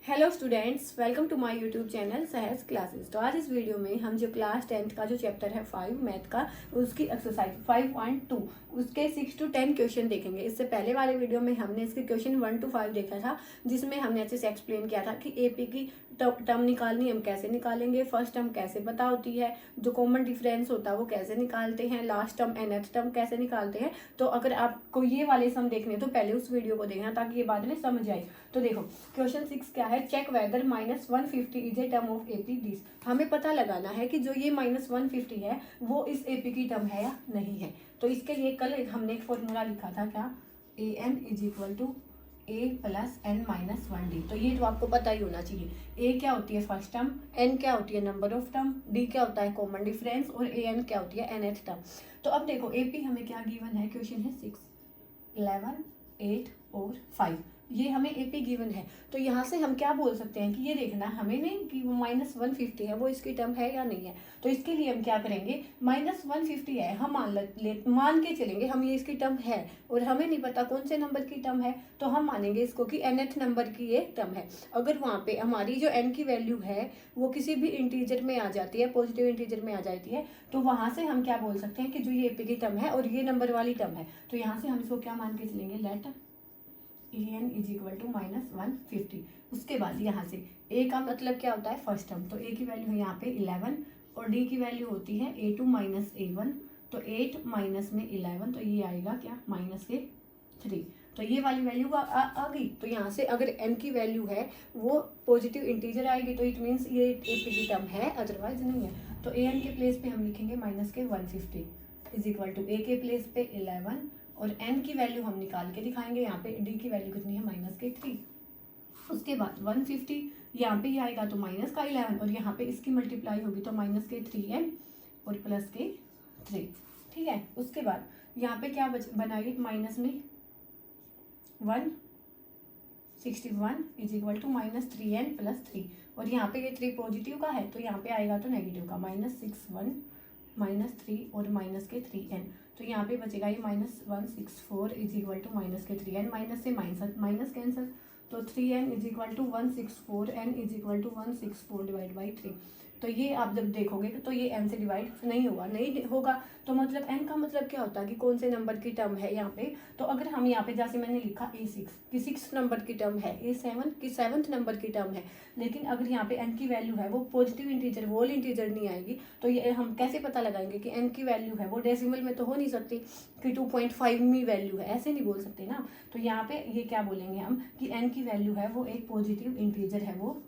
Hello students, welcome to my YouTube channel Sahaj classes. तो आज इस वीडियो में हम जो क्लास 10th का जो चैप्टर है 5 मैथ का, उसकी एक्सरसाइज 5.2 उसके 6 to 10 क्वेश्चन देखेंगे। इससे पहले वाले वीडियो में हमने इसके क्वेश्चन 1 to 5 देखा था, जिसमें हमने अच्छे से एक्सप्लेन किया था कि एपी की टर्म निकालनी हम कैसे निकालेंगे, फर्स्ट टर्म कैसे पता होती है, जो कॉमन डिफरेंस होता है वो कैसे निकालते हैं, लास्ट टर्म nth टर्म कैसे निकालते हैं। तो अगर आपको ये वाले सम देखने तो पहले उस वीडियो को देखना ताकि ये बाद में समझ आए। तो देखो क्वेश्चन 6 क्या है, check whether -150 is a term of AP this. हमें पता लगाना है कि जो ये -150 है वो इस एपी की टर्म है या नहीं है। तो इसके लिए कल हमने एक फॉर्मूला लिखा था, क्या, A N is equal to A plus N minus 1 D. तो ये तो आपको पता ही होना चाहिए। ए क्या होती है फर्स्ट टर्म, एन क्या होती है नंबर ऑफ टर्म, डी क्या होता है कॉमन डिफरेंस और ए एन क्या होती है nth टर्म। तो अब देखो एपी हमें क्या गिवन है, क्वेश्चन है 6, 11, 8 और 5, ये हमें एपी गिवन है। तो यहाँ से हम क्या बोल सकते हैं कि ये देखना हमें नहीं कि वो -150 है वो इसकी टर्म है या नहीं है। तो इसके लिए हम क्या करेंगे, -150 है हम मान के चलेंगे हम ये इसकी टर्म है, और हमें नहीं पता कौन से नंबर की टर्म है, तो हम मानेंगे इसको कि nth नंबर की ये टर्म है। अगर वहाँ पे हमारी जो n की वैल्यू है वो किसी भी इंटीजर में आ जाती है, पॉजिटिव इंटीजर में आ जाती है, तो वहाँ से हम क्या बोल सकते हैं कि जो ये एपी की टर्म है और ये नंबर वाली टर्म है। तो यहाँ से हम इसको क्या मान के चलेंगे, let a N is equal to -150। उसके बाद यहाँ से ए का मतलब क्या होता है फर्स्ट टर्म, तो ए की वैल्यू है यहाँ पे 11 और डी की वैल्यू होती है a2 माइनस a1, तो 8 माइनस में 11, तो ये आएगा क्या -3। तो ये वाली वैल्यू आ गई। तो यहाँ से अगर n की वैल्यू है वो पॉजिटिव इंटीजर आएगी तो इट मीन्स ये एपी की टर्म है, अदरवाइज नहीं है। तो ए एन के प्लेस पे हम लिखेंगे -150 इज इक्वल टू ए के प्लेस पे 11 और n की वैल्यू हम निकाल के दिखाएंगे। यहाँ पे d की वैल्यू कितनी है -3। उसके बाद 150 यहाँ पे ही आएगा तो -11 और यहाँ पे इसकी मल्टीप्लाई होगी तो -3n और +3। ठीक है। उसके बाद यहाँ पे क्या बनाएगी, माइनस में 161 इज इक्वल टू -3n + 3 और यहाँ पे ये 3 पॉजिटिव का है तो यहाँ पे आएगा तो नेगेटिव का, -61 -3 और -3n। तो यहाँ पे बचेगा ये -164 is equal to -3n, minus से माइनस कैंसिल, तो 3n is equal to 164, n is equal to 164 divide by 3। तो ये आप जब देखोगे तो ये n से डिवाइड नहीं होगा। तो मतलब n का मतलब क्या होता है कि कौन से नंबर की टर्म है यहाँ पे। तो अगर हम यहाँ पे जैसे मैंने लिखा a6 कि 6 नंबर की टर्म है, a7 की 7th नंबर की टर्म है, लेकिन अगर यहाँ पे n की वैल्यू है वो पॉजिटिव इंटीजर होल इंटीजर नहीं आएगी, तो ये हम कैसे पता लगाएंगे कि n की वैल्यू है वो डेसिमल में तो हो नहीं सकती कि 2.5 में वैल्यू है, ऐसे नहीं बोल सकते ना। तो यहाँ पे ये क्या बोलेंगे हम कि n की वैल्यू है वो एक पॉजिटिव इंटीजर है, वो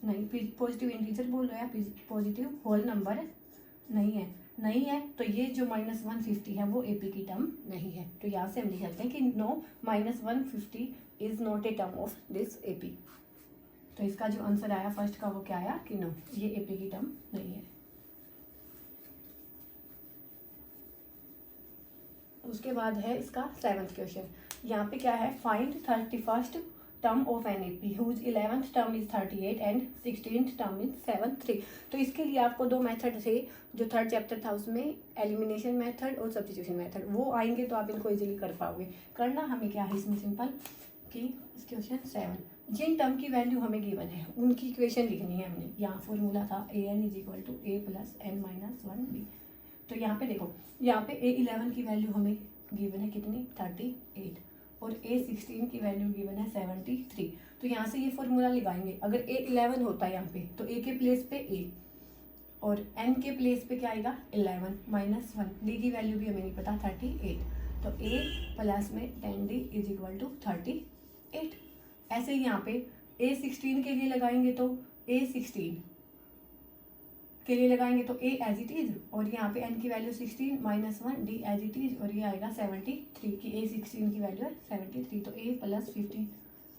नहीं पॉजिटिव इंटीजर बोल रहे हैं, पॉजिटिव होल नंबर नहीं है। तो ये जो -150 है वो एपी की टर्म नहीं है। तो यहाँ से हम लिख सकते हैं कि no, -150 is not a term of this AP. तो इसका जो आंसर आया फर्स्ट का वो क्या आया कि नो, ये एपी की टर्म नहीं है। उसके बाद है इसका 7th क्वेश्चन। यहाँ पे क्या है, find 31st term of an AP whose 11th term is 38 and 16th term is 73। तो इसके लिए आपको दो मेथड थे, जो थर्ड चैप्टर था उसमें एलिमिनेशन मेथड और सब्स्टिट्यूशन मेथड, वो आएंगे तो आप इनको इजीली कर पाओगे। करना हमें क्या है इसमें सिंपल कि क्वेश्चन 7, जिन टर्म की वैल्यू हमें गिवन है उनकी इक्वेशन लिखनी है हमने। यहाँ फॉर्मूला था A N is equal to A plus N minus 1 D. तो यहाँ पे देखो, यहाँ पे a11 की वैल्यू हमें गिवन है कितनी, 38 और a16 की वैल्यू गिवन है 73। तो यहाँ से ये फॉर्मूला लगाएंगे। अगर a11 होता है यहाँ पे तो a के प्लेस पे a और n के प्लेस पे क्या आएगा 11 माइनस 1, d की वैल्यू भी हमें नहीं पता 38, तो a प्लस में 10d इज इक्वल टू 38। ऐसे ही यहाँ पे a16 के लिए लगाएंगे तो a16 के लिए लगाएंगे तो a एज इट इज और यहाँ पे n की value 16 minus 1 d as it is और ये आएगा 73 की a16 की वैल्यू है 73, तो a plus 15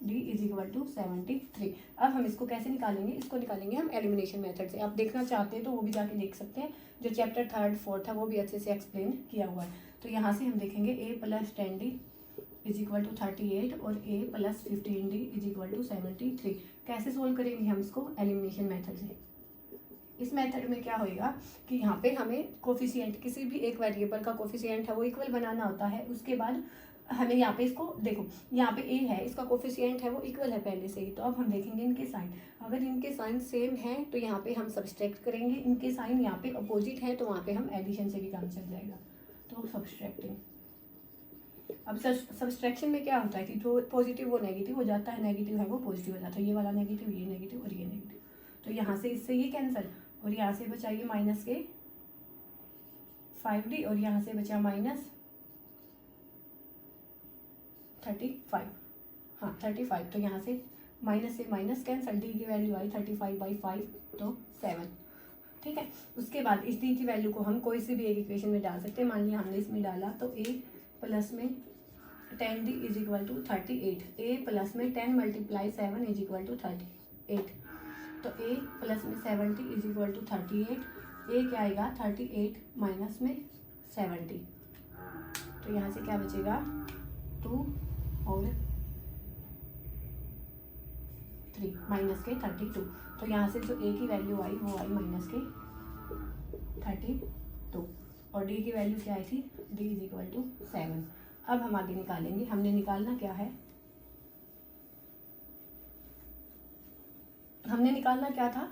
d is equal to 73। अब हम इसको कैसे निकालेंगे, इसको निकालेंगे हम एलिमिनेशन मेथड से। आप देखना चाहते हैं तो वो भी जाके देख सकते हैं, जो चैप्टर 3rd 4th था वो भी अच्छे से एक्सप्लेन किया हुआ है। तो यहाँ से हम देखेंगे a plus 10d is equal to 38 और a plus 15d is equal to 73। कैसे सोल्व करेंगे हम इसको, एलिमिनेशन मेथड से। इस मेथड में क्या होएगा कि यहाँ पे हमें कोफिशिएंट, किसी भी एक वेरिएबल का कोफिशिएंट है वो इक्वल बनाना होता है। उसके बाद हमें यहाँ पे इसको देखो, यहाँ पे ए है, इसका कोफिशिएंट है वो इक्वल है पहले से ही, तो अब हम देखेंगे इनके साइन। अगर इनके साइन सेम है तो यहाँ पे हम सब्सट्रैक्ट करेंगे, इनके साइन यहाँ पे अपोजिट है तो वहाँ पे हम एडिशन से भी काम चल जाएगा। तो सब्सट्रैक्टिंग, अब सब्सट्रैक्शन में क्या होता है कि जो पॉजिटिव वो नेगेटिव हो जाता है, नेगेटिव है वो पॉजिटिव हो जाता है, ये वाला नेगेटिव, ये नेगेटिव और ये नेगेटिव। तो यहाँ से इससे ये कैंसिल, और यहाँ से बचा ये माइनस के 5d, और यहाँ से बचा माइनस 35, हाँ 35। तो यहाँ से माइनस से माइनस कैंसिल, डी की वैल्यू आई 35/5 तो 7। ठीक है, उसके बाद इस डी की वैल्यू को हम कोई सी भी एक इक्वेशन में डाल सकते हैं। मान लिया हमने इसमें डाला तो a प्लस में 10d is equal to 38, a plus में 10 × 7 इज इक्वल टू 38, तो a प्लस में 70 इज इक्वल टू 38, a क्या आएगा 38 माइनस में 70, तो यहाँ से क्या बचेगा 2 और 3 माइनस के 32। तो यहाँ से जो a की वैल्यू आई वो आई माइनस के 32, और d की वैल्यू क्या आई थी, d इज इक्वल टू 7। अब हम आगे निकालेंगे, हमने निकालना क्या है, हमने निकालना क्या था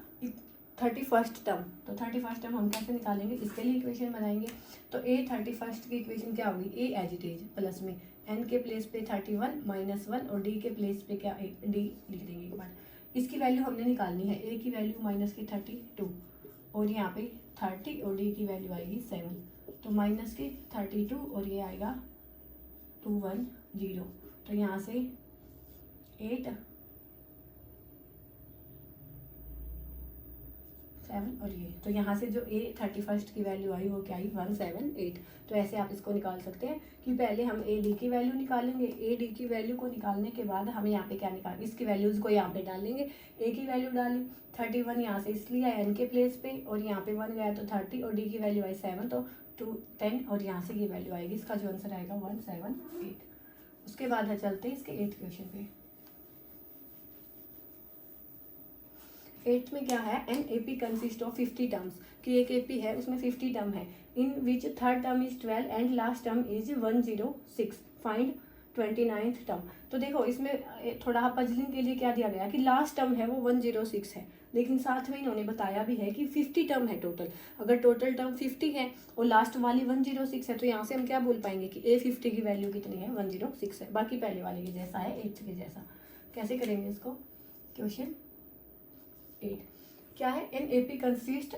31st टर्म। तो 31st टर्म हम कैसे निकालेंगे, इसके लिए इक्वेशन बनाएंगे। तो a 31st की इक्वेशन क्या होगी, a as it is plus में n के प्लेस पे 31 माइनस 1 और d के प्लेस पे क्या d लिख देंगे एक बार। इसकी वैल्यू हमने निकालनी है, a की वैल्यू माइनस की 32 और यहाँ पे 30 और d की वैल्यू आएगी 7, तो माइनस के 32 और ये आएगा 210। तो यहाँ से 8 7 और ये, तो यहाँ से जो a 31st की वैल्यू आई वो क्या आई 178। तो ऐसे आप इसको निकाल सकते हैं कि पहले हम a d की वैल्यू निकालेंगे, a d की वैल्यू को निकालने के बाद हमें यहाँ पे क्या निकाल, इसकी वैल्यूज़ को यहाँ पे डालेंगे। a की वैल्यू डाली 31 यहाँ से इसलिए आया n के प्लेस पे, और यहाँ पे 1 गया तो 30 और d की वैल्यू आई 7 तो 10 और यहाँ से ये वैल्यू आएगी, इसका जो आंसर आएगा 178। उसके बाद है चलते इसके 8th क्वेश्चन पे। 8th में क्या है, an A P consist of 50 terms, कि एक ए पी है उसमें 50 टर्म है, in which third term is 12 and last term is 106, find 29th term. तो देखो इसमें थोड़ा पजलिंग के लिए क्या दिया गया कि लास्ट टर्म है वो 106 है, लेकिन साथ में इन्होंने बताया भी है कि 50 टर्म है टोटल। अगर टोटल टर्म 50 है और लास्ट वाली 106 है तो यहाँ से हम क्या बोल पाएंगे कि a 50 की वैल्यू कितनी है 106 है, बाकी पहले वाले के जैसा है 8th के जैसा। कैसे करेंगे इसको, क्वेश्चन 8 क्या है, an A P consist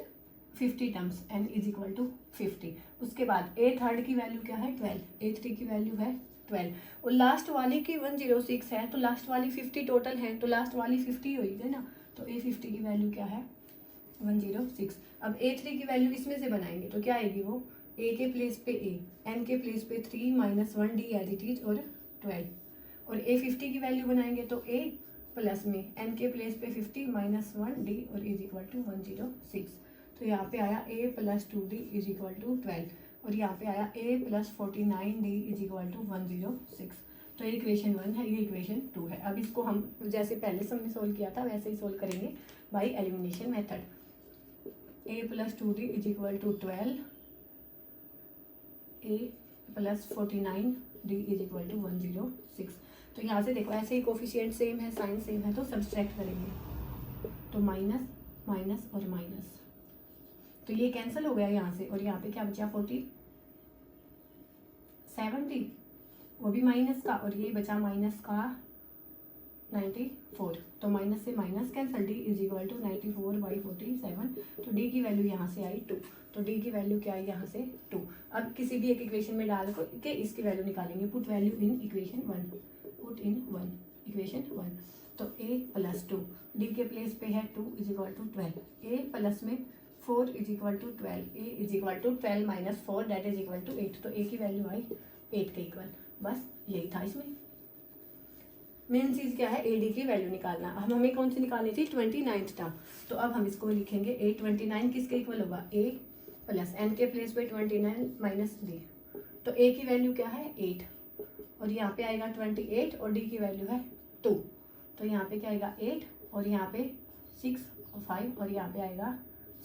50 terms, n is equal to 50। उसके बाद a थर्ड की वैल्यू क्या है 12, a थ्री की वैल्यू है 12 और लास्ट वाली की 106 है, तो लास्ट वाली 50 टोटल है तो लास्ट वाली 50 होगी ना, तो a 50 की वैल्यू क्या है 106। अब a थ्री की वैल्यू इसमें से बनाएंगे तो क्या आएगी वो, a के प्लेस पे a, n के प्लेस पे 3 minus 1d as it is और 12, और a 50 की वैल्यू बनाएंगे तो a प्लस में n के प्लेस पे 50 माइनस 1d और इज इक्वल टू 106। तो यहाँ पे आया a plus 2d is equal to 12 और यहाँ पे आया a plus 49d is equal to 106। तो ये इक्वेशन 1 है, ये इक्वेशन 2 है। अब इसको हम जैसे पहले से हमने सोल्व किया था वैसे ही सोल्व करेंगे by elimination method. a plus 2d is equal to 12, a plus 49d is equal to 106। तो यहाँ से देखो ऐसे ही कोफिशिएंट सेम है, साइन सेम है, तो सब्सट्रैक्ट करेंगे तो माइनस माइनस और माइनस, तो ये कैंसिल हो गया यहाँ से, और यहाँ पे क्या बचा 70 वो भी माइनस का, और ये बचा माइनस का 94, तो माइनस से minus cancel, d is equal to 94/47। तो d की वैल्यू यहाँ से आई 2, तो d की वैल्यू क्या आई यहाँ से 2। अब किसी भी एक इक्वेशन में डाल के इसकी वैल्यू निकालेंगे, put value in equation 1, put in 1 equation 1। तो a प्लस 2, d के प्लेस पे है 2 is equal to 12, a plus में 4 is equal to 12, a is equal to 12 minus 4 that is equal to 8। तो a की वैल्यू आई 8 के equal, बस यही था इसमें। मेन चीज़ क्या है, AD की वैल्यू निकालना। हम हमें कौन सी निकालनी थी 29th टर्म, तो अब हम इसको लिखेंगे a 29 किसके इक्वल होगा, a प्लस n के प्लेस पे 29 माइनस d, तो a की वैल्यू क्या है 8 और यहाँ पे आएगा 28 और d की वैल्यू है 2, तो यहाँ पे क्या आएगा 8 और यहाँ पे 6 और 5 और यहाँ पे आएगा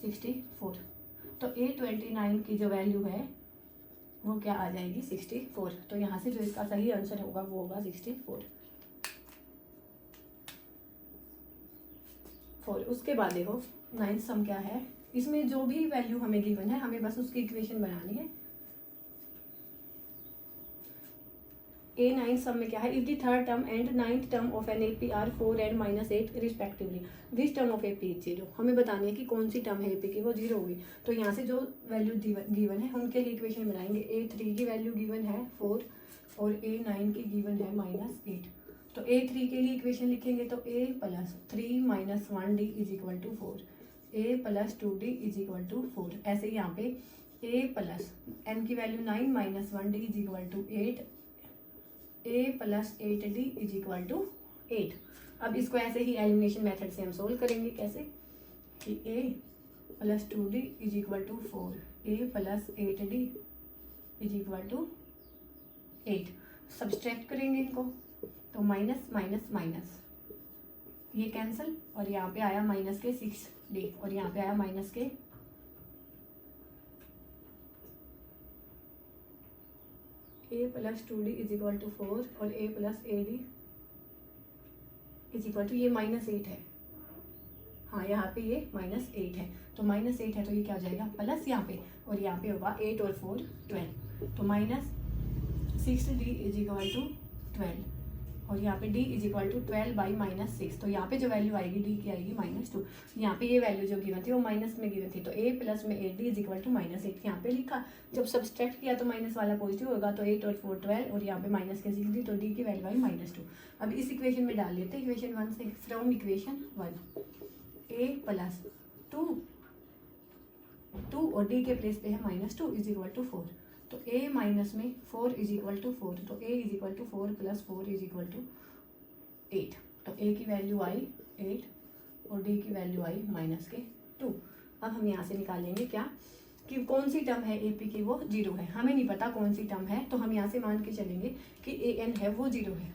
64। तो a 29 की जो वैल्यू है वो क्या आ जाएगी 64। तो यहाँ से जो इसका सही आंसर होगा वो होगा 64। उसके बाद देखो 9th सम क्या है, इसमें जो भी वैल्यू हमें गिवन है हमें बस उसकी इक्वेशन बनानी है। A9 सम में क्या है, if the third term and 9th term of an AP are 4 and -8 respectively, which term of AP is 0। हमें बतानी है कि कौन सी टर्म है AP की वो 0 होगी। तो यहाँ से जो वैल्यू गिवन है उनके लिए इक्वेशन बनाएंगे। A3 की वैल्यू गिवन है 4 और A9 की गिवन है -8। तो A3 के लिए इक्वेशन लिखेंगे तो A + 3 - 1D = 4, A + 2D = 4। ऐसे ही यहाँ पे A + n की वैल्यू 9 - 1D = 8, A + 8D = 8। अब इसको ऐसे ही एलिमिनेशन मेथड से हम सोल्व करेंगे। कैसे कि A + 2D = 4, A + 8D = 8। Subtract करेंगे इनको तो माइनस माइनस माइनस, ये कैंसिल, और यहाँ पे आया -6D और यहाँ पे आया -के A + 2D = 4 और A + AD = ये -8 है। हाँ यहाँ पे ये -8 है, तो -8 है तो ये क्या हो जाएगा प्लस यहाँ पे, और यहाँ पे होगा 8 और 4 12, तो -6D = 12 और यहाँ पे D = 12/-6। तो यहाँ पे जो वैल्यू आएगी D की आएगी -2। यहाँ पे ये वैल्यू जो गिवन थी वो माइनस में गिवन थी, तो A + में 8D = -8 यहाँ पे लिखा। जब सब्सट्रैक्ट किया तो माइनस वाला पॉजिटिव होगा, तो 8 और 4 12 और यहाँ पे माइनस के 6 दी, तो D की वैल्यू आई -2। अब इस इक्वेशन में डाल लेते हैं इक्वेशन 1 से। फ्रॉम इक्वेशन 1 A + 2 और D के प्लेस पे है -2 = 4, तो A माइनस में 4 = 4, तो A = 4 + 4 = 8। तो A की वैल्यू आई 8 और D की वैल्यू आई -2। अब हम यहाँ से निकालेंगे क्या कि कौन सी टर्म है AP की वो 0 है। हमें नहीं पता कौन सी टर्म है, तो हम यहाँ से मान के चलेंगे कि AN है वो 0 है।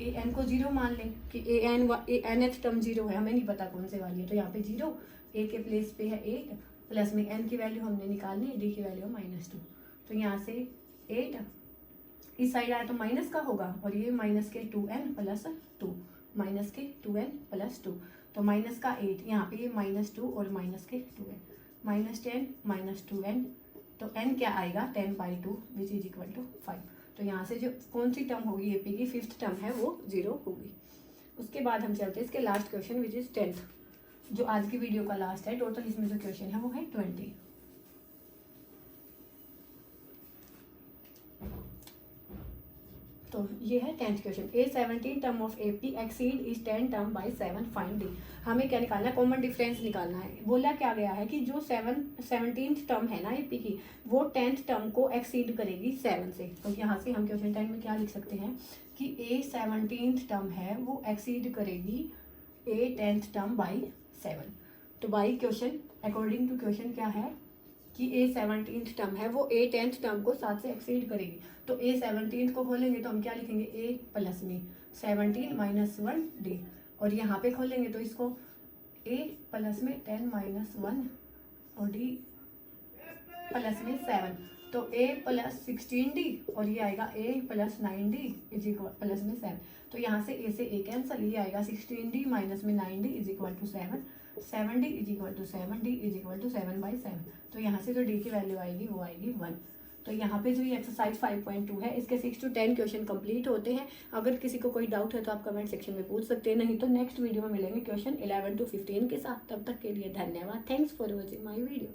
AN को 0 मान लें कि nth टर्म 0 है, हमें नहीं पता कौन से वाली है, तो यहाँ पे 0, A के प्लेस पे है 8 प्लस में n की वैल्यू हमने निकालनी है, D की वैल्यू -2। तो यहाँ से 8 इस साइड आया तो माइनस का होगा, और ये -के 2n + 2, -के 2n + 2, तो -8, यहाँ पे ये -2 और -के 2n, -10 - 2n, तो n क्या आएगा 10/2 विच = 5। तो यहाँ से जो कौन सी टर्म होगी AP की 5th टर्म है वो 0 होगी। उसके बाद हम चलते हैं इसके last question which is 10th, जो आज की वीडियो का लास्ट है। टोटल इसमें जो क्वेश्चन है वो है 20। तो ये है 10th question. A 17 term of AP exceed is 10 term by 7, find D। हमें क्या निकालना है, कॉमन डिफरेंस निकालना है। बोला क्या गया है कि जो 17th टर्म है ना AP की, वो 10th टर्म को एक्सीड करेगी 7 से। तो यहाँ से हम क्वेश्चन 10 में क्या लिख सकते हैं कि A 17th टर्म है वो एक्सीड करेगी A 10th टर्म बाई 7। तो by question according to question क्या है कि A 17th टर्म है वो A 10th टर्म को 7 से एक्सीड करेगी। तो A 17th को खोलेंगे तो हम क्या लिखेंगे, A प्लस में 17 - 1D, और यहाँ पे खोलेंगे तो इसको A प्लस में 10 - 1 और D प्लस में 7, तो A + 16D और ये आएगा A + 9D प्लस में 7। तो यहाँ से A से A कैंसल, ये आएगा 16D - में 9D = 7, 7D = 7D = 7/7। तो यहाँ से जो D की वैल्यू आएगी वो आएगी 1। तो यहाँ पे जो ये एक्सरसाइज 5.2 है इसके 6 to 10 क्वेश्चन कंप्लीट होते हैं। अगर किसी को कोई डाउट है तो आप कमेंट सेक्शन में पूछ सकते हैं, नहीं तो नेक्स्ट वीडियो में मिलेंगे क्वेश्चन 11 to 15 के साथ। तब तक के लिए धन्यवाद। Thanks for watching my video.